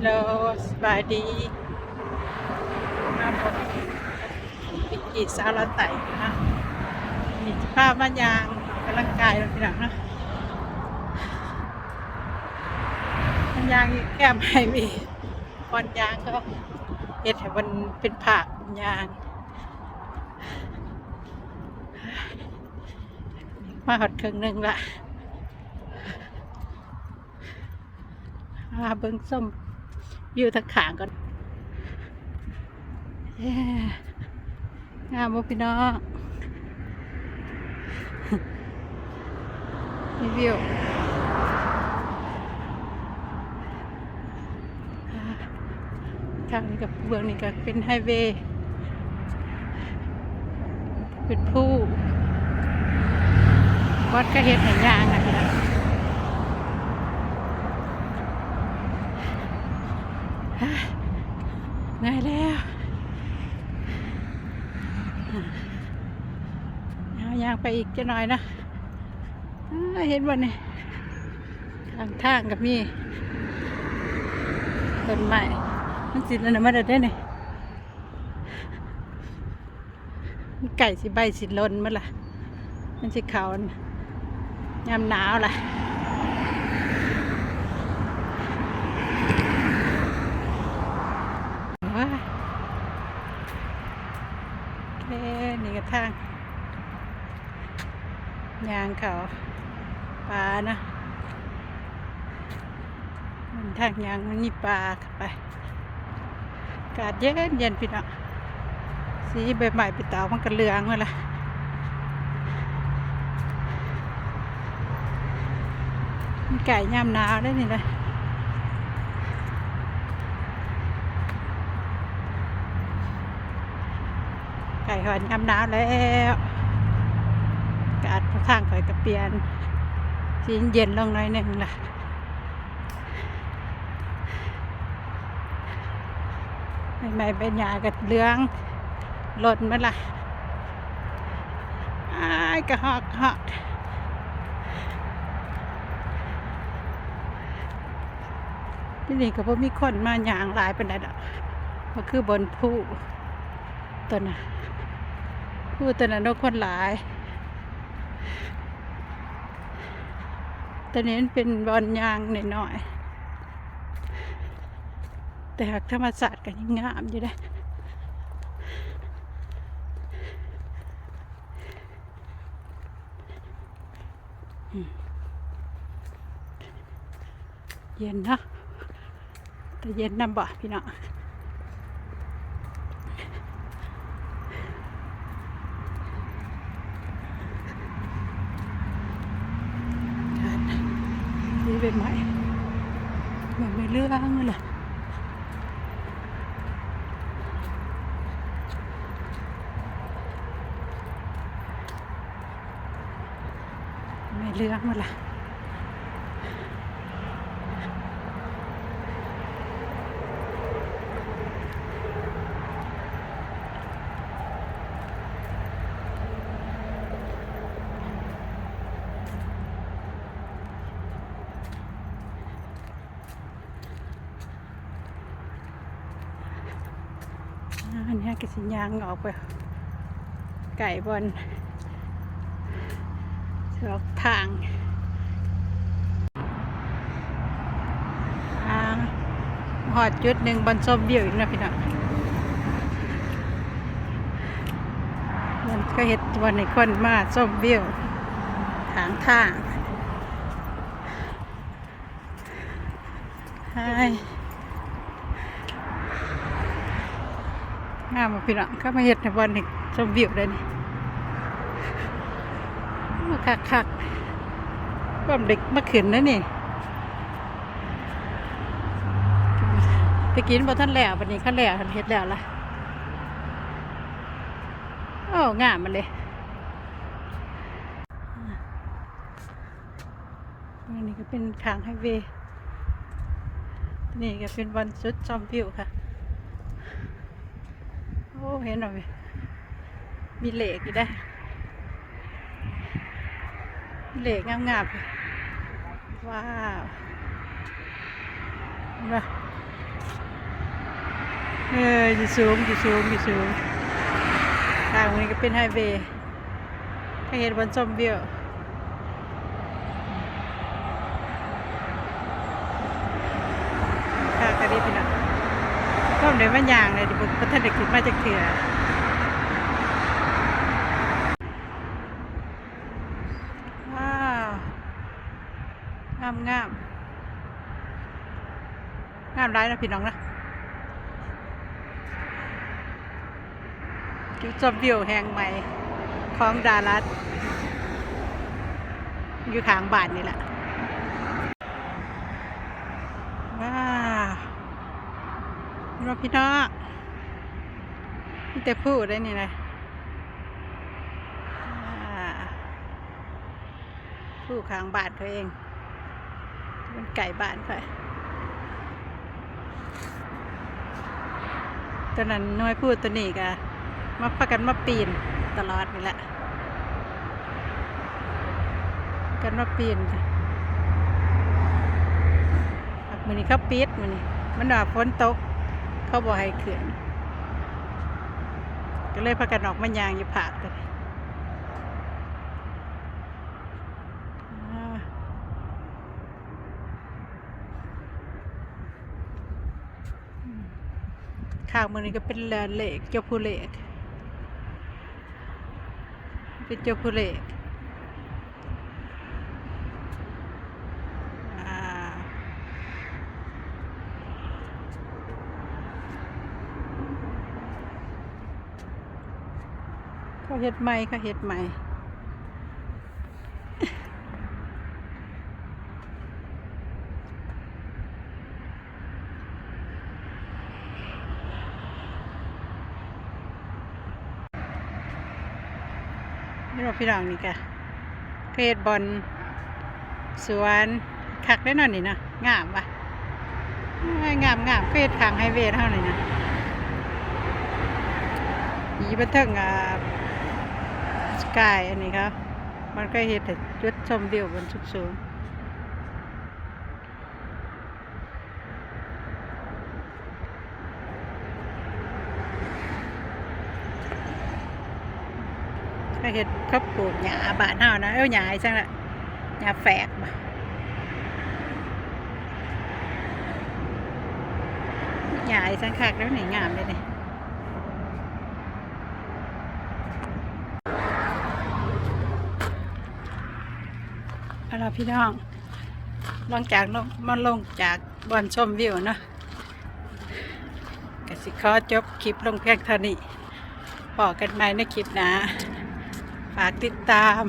โลสบายดีมาพบปิกิสาวละไต่นะมีภาพบ้านยางกำลังกายเราพี่น้องนะบ้านยางแก้มให้มีบอลยางก็เห็ดให้มันเป็นผักยางมาหดครึ่งหนึ่งละเบิ้งส้มอยู่ทางขางก่อนงามบ่พี่น้องรีวิวทางนี้กับเบื้องนี้ก็เป็นไฮเวย์เป็นผู้วัดก็เฮ็ดให้ยางนะพี่น้องง่ายแล้วยางไปอีกจะหน่อยนะเห็นวันนี้ทางกับมีต้นไม้มันสิแล้วนะมาได้เนี่ยมันไก่สิใบสิลนมันล่ะมันสิขาวยามหนาวล่ะว้าแค่นี้ก็ทางยางเขาปลานะมันทางยางมันมีปลาเข้าไปอากาศเย็นเย็นพี่น้องสีใบไม้ไปเต่ามันก็เหลืองมาละมันไก่ยามหนาวได้นี่เลยไก่หอนยามหนาวแล้วอากาศทางข่อยกระเปียนสีเย็นลงหน่อยหนึ่งล่ะใหม่ๆใบหญ้าก็เหลืองหล่นมาละกระหอกที่นี่ก็เพราะมีคนมาหยางหลายเป็นไรดอกก็คือบนผู้ต้นน่ะผู้ต้นน่ะนกคนหลายแต่นี้มันเป็นบอนยางหน่อยๆแต่หากธรรมศาสตร์ก็ยังงามอยู่ได้เย็นเนาะแต่เย็นน้ำบ่พี่น้องนี่เป็นไหมมันไม่เลื่องเลยไม่เลื่องมาละอันนี้ก็สิยางออกไปไก่บอลออกทางหอดจุดหนึ่งบอลส้มเบี้ยวอีกนะพี่น้องมันก็เห็ดวันในคนมาส้มเบี้ยวทางงามพี่น้องก็มาเห็ดในวันในส้มเบี้ยวเลยนี่คักความเด็กมาขึ้นนะนี่ไปกินบ่ท่านแล้ววันนี้ข้าแล้วเห็ดแล้วล่ะโอ้งามมันเลยนี่ก็เป็นทางไฮเวย์นี่ก็เป็นวันสุดชมวิวค่ะโอ้เห็นหน่อยมีเหล็กอยู่ได้เหล็กงามๆว้าว อยู่สูงอยู่สูงอยู่สูงทางนี้ก็เป็นไฮเวย์ถ้าเห็นบนชมวิวค่ะก็ดีพี่น้องก็เดี๋ยวมันย่างเลยเดี๋ยวพระท่านเด็กขึ้นมาจากเถื่อว้าวงามงามงามร้ายนะพี่น้องนะจุดชมวิวแห่งใหม่ของดารัสอยู่ข้างบ้านนี่แหละว้าวนี่ว่าพี่น้องนี่แต่พูดได้นี่นะผู้ข้างบ้านเขาเองมันไก่บ้านไปตอนนั้นน้อยพูดตัวนี้กะมาพักกันมาปีนตลอดนี่แหละกันมาปีนมือนี้เขาปิดมือนี้มันว่าฝนตกเขาบอกให้ขึ้นก็เลยพากันออกมายางอยู่ผากกันข้างมือนี้ก็เป็นเหล็กเจ้าผู้เหล็กเป็นเจ้าผู้เหล็กเขาเฮ็ดใหม่เขาเฮ็ดใหม่นี่เราพี่น้องนี่กะเฮ็ดบอลสวนคักได้หน่อยนี่นะงามว่ะงามงามเฮ็ดทางไฮเวย์เท่านี้นะอีบันเทิงสกายอันนี้ครับมันก็เฮ็ดจุดชมวิวบนสูงก็เฮ็ดเขาปลูกหญ้าบ้านเฮานะหญ้าอีจังละหญ้าแฝกบ่หญ้าอีจังคักแล้วนี่งามเลยนี่เอาล่ะพี่น้องลงจากบอนชมวิวเนาะก็สิขอจบคลิปลงเพียงเท่านี้พอกันใหม่ในคลิปหน้าฝากติดตาม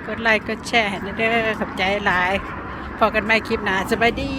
กดไลค์กดแชร์นะเด้อขอบใจหลายพอกันใหม่คลิปหน้าสบายดี